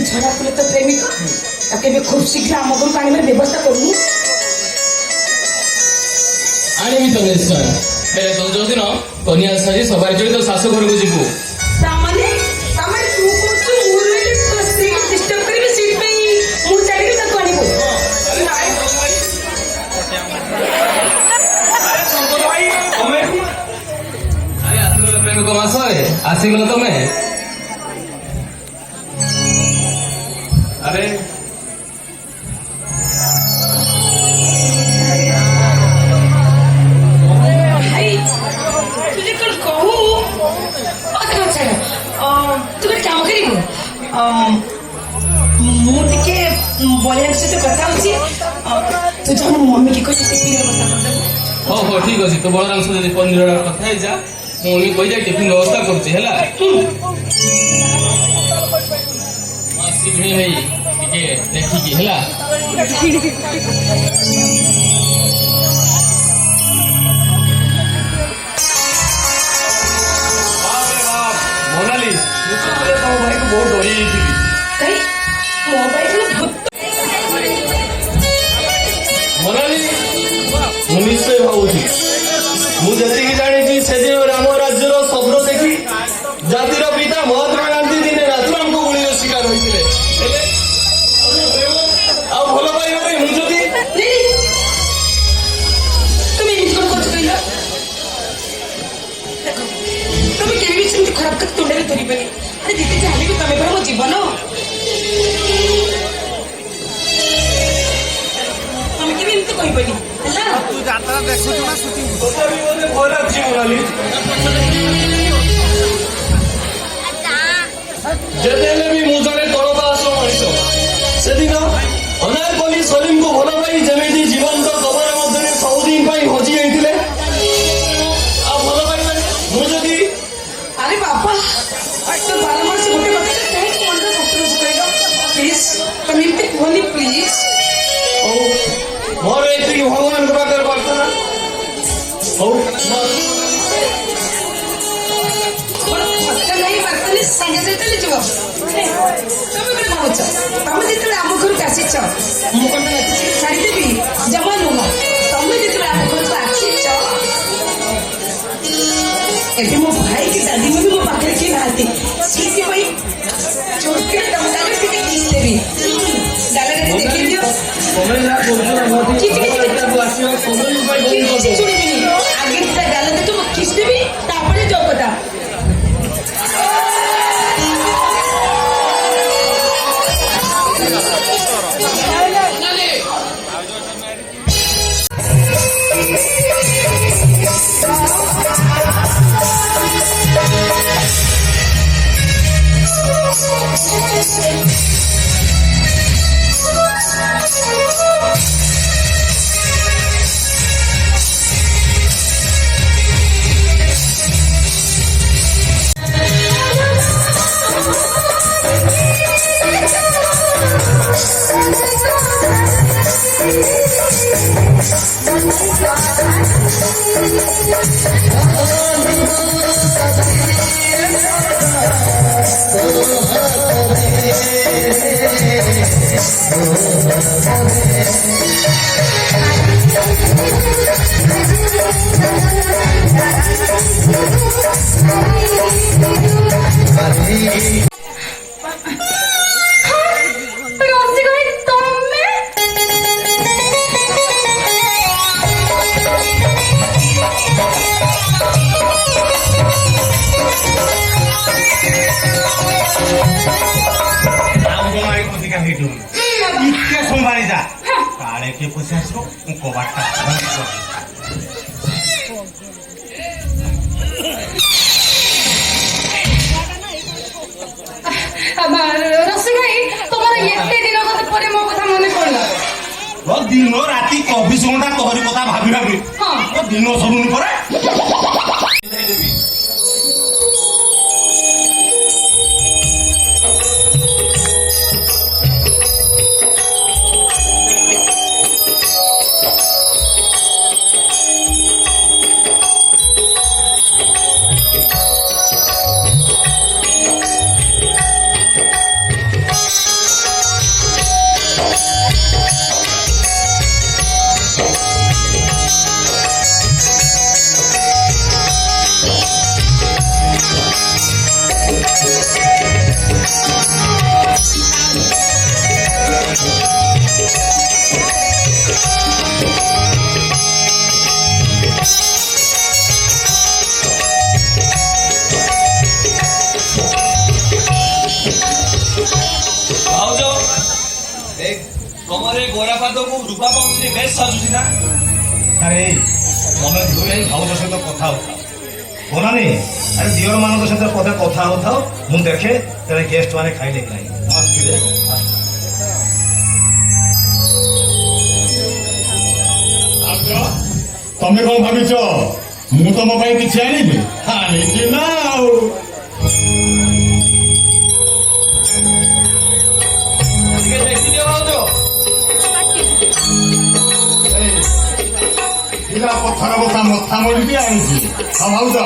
झड़ा full तो प्रेमिक ताके खूब शीघ्र आम घर को आने व्यवस्था करूँ आनी तो निश्चय हेले तो जो दिन कन्या साजी सवार जोड़ी तो शाशु घर को जीवु सामाने सामाने तू को मूर में तो स्त्री को डिस्टर्ब करी सीट पे मुंह चाड़ी के तो आनी को अरे आसलो प्रेम को मास आसी गलो तमे अरे मम्मी की हो हो ठीक अच्छे तो बलराम सहित पनीर कथा जा मुझे कही जाए टिफिन व्यवस्था करुच्ची है देखिकी है मोनाली तुम भाई को बहुत डरी मोनाली निश्चय भावी मुझे जानी से दिन राम राज्यर स्वप्न देखी जातिर पिता महात्मा गांधी दिने नाथुराम को गुली शिकार होते भल पाइबारे मुझे खराब कर तुंडे धरी पानी अरे दीदी जाने को तमें मो जीवन तमें केबे एमती कहि पानी हला तू जात्रा देखु ना शूटिंग तोताबी मोते भय लागछि मोनाली जेतेले भी मु जने तळदास मଣିଷ सेदिन अनारकली सलीम को भल पाई जेमेती जीवन तो कबर मध्य सबुदिन पाई हजी जाइतिले आ भल पाई मु जदी अरे बापा तो बारंबार से गोटे बात कहे कि मन का सपन सुनेगा प्लीज कमिट होली प्लीज ओ मोर एती भगवान कृपा कर प्रार्थना ओ नहीं प्रार्थना संगे से चली जाओ तुम भी मानोच तुम जितने आम घर को आसीच मु कोन एती छाड़ी देबी जमा नुह तुम जितने आम घर को आसीच एटी मो भाई की दादी में भी मो पाखे की नाती सीसी भाई छोटे टमाटर के किस देबी डाला के देखि दियो समय ना बोलतो की को आसीओ समय भाई बोल की छोड़ी भी आगे डाला दे तो किस देबी तापरे जो पता के पचास को बाटा दिन राति 24 घंटा तोहरी कथा भाभी भाभी दिन सरुनी पड़े ଗୋରା ପାଦକୁ ରୂପା ପାଉଁଜିରେ ବେଶ ସାଜୁଛି ନା। ଆରେ ତମେ ଦୁଇ ଭାଇ ଭାଉଜ ସହିତ କଥା ହଉଥାଅ ବନାନି। ଆରେ ଦିଅର ମାନଙ୍କ ସହିତ ପଦେ କଥା ହଉଥାଅ, ମୁଁ ଦେଖେ ତେବେ ଗେଷ୍ଟ ମାନେ ଖାଇଲେ କି ନାହିଁ। ତମେ କଣ ଭାବିଛ ମୁଁ ତମ ପାଇଁ କିଛି ଆଣିବି? ଆଣିଛି ନା ଆଉ। ଟିକେ ଦେଖିଦିଅ ଭାଉଜ। ପିଲା ପଥର ବସା ମଥା ମରିକି ଆଣିଛି। ଆଉ ଭାଉଜ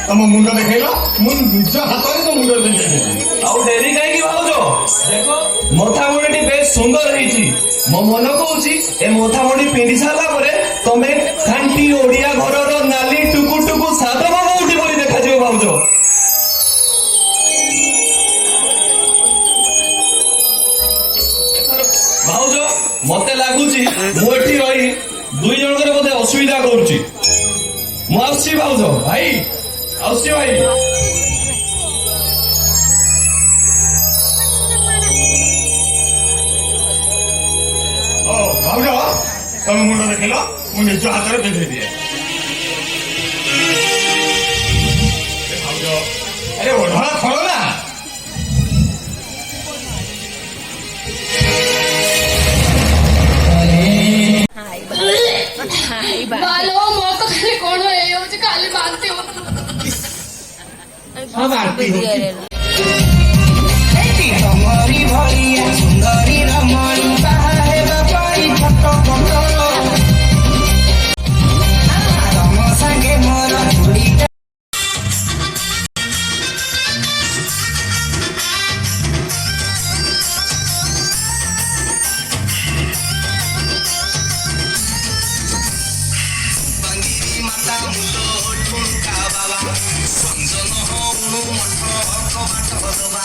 ତମ ମୁଣ୍ଡ ଦେଖେଇଲ, ମୁଁ ନିଜ ହାତରେ ତ ମୁଣ୍ଡ ଦେଖେଇଦେବି। ଆଉ ଡେରି କାହିଁକି ଭାଉଜ? ଦେଖ ମଥାମୁଣ୍ଡିଟି ବେଶ ସୁନ୍ଦର ହେଇଛି। ମୋ ମନ କହୁଛି ଏ ମଥାମୁଣ୍ଡି ପିନ୍ଧି ସାରିଲା ପରେ ତମେ ଖାଣ୍ଟି ଓଡିଆ ଘରର ନାଲି ଟୁକୁ ଟୁକୁ ସାଧବ ବୋହୂଟି ଭଳି ଦେଖାଯିବ ଭାଉଜ। ଭାଉଜ ମତେ ଲାଗୁଛି ମୁଁ ଏଠି ରହି ଦୁଇ ଜଣଙ୍କର ବୋଧେ ଅସୁବିଧା କରୁଛି। ମୁଁ ଆସୁଛି ଭାଉଜ। ଭାଇ ଆସୁଛି ଭାଇ। ଭାଉଜ ତମେ ମୁଣ୍ଡ ଦେଖିଲ, ମୁଁ ନିଜ ହାତରେ ପିନ୍ଧେଇ ଦିଏ। ଭାଉଜ ଆରେ ଓଢଣା ଖଳ ନା। ବାଲୋ ମୋ ତ ଖାଲି କଣ ହେଇଯାଉଛି, ଖାଲି ବାନ୍ତି ହଉଛି। ତମରି ଭଳିଆ ସୁନ୍ଦରୀ ରମଣୀ ବାହା ହେବା ପାଇଁ ଫଟୋ ତମ ସାଙ୍ଗେ ମୋର ଚୁଡ଼ିଟା ମାତା ମୁଣ୍ଡ ଠୁଙ୍କା ବାବା ସଞ୍ଜନ ହଉଣୁ ମଠ କବାଟ ଦବା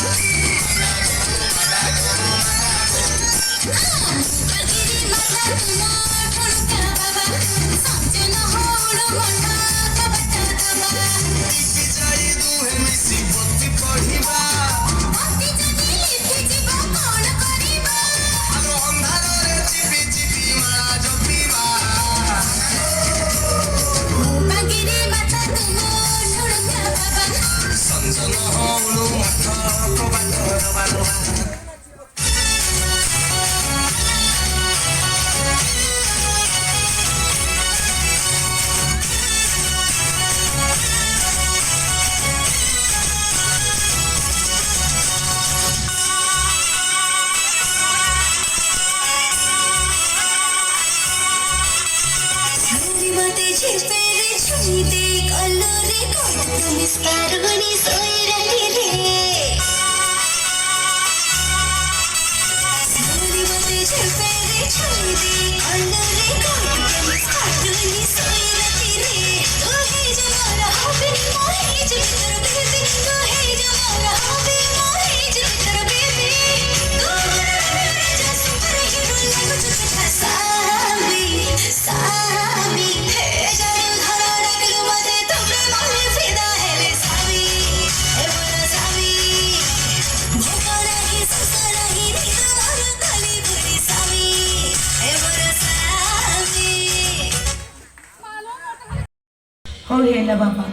ହଉ ହେଲା ବାପା,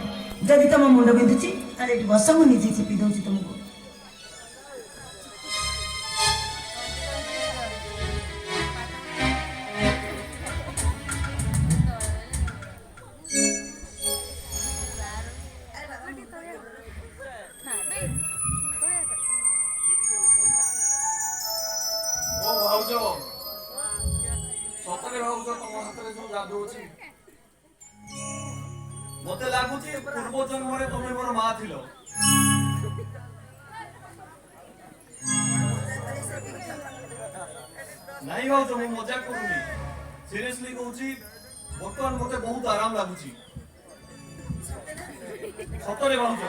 ଯଦି ତମ ମୁଣ୍ଡ ବିନ୍ଧୁଛି ତାହେଲେ ଏଠି ବସ, ମୁଁ ନିଜେ ଚିପି ଦଉଛି ତମକୁ। ଓ ଭାଉଜ ସତରେ ଭାଉଜ ତମ ହାତରେ ଯୋଉ ଯାଦୁ ଅଛି, ମତେ ଲାଗୁଛି ପୂର୍ବ ଜନ୍ମରେ ତମେ ମୋର ମା ଥିଲ। ନାଇଁ ଭାଉଜ ମୁଁ ମଜାକ କରୁନି, ସିରିୟସଲି କହୁଛି। ବର୍ତ୍ତମାନ ମତେ ବହୁତ ଆରାମ ଲାଗୁଛି ସତରେ ଭାଉଜ।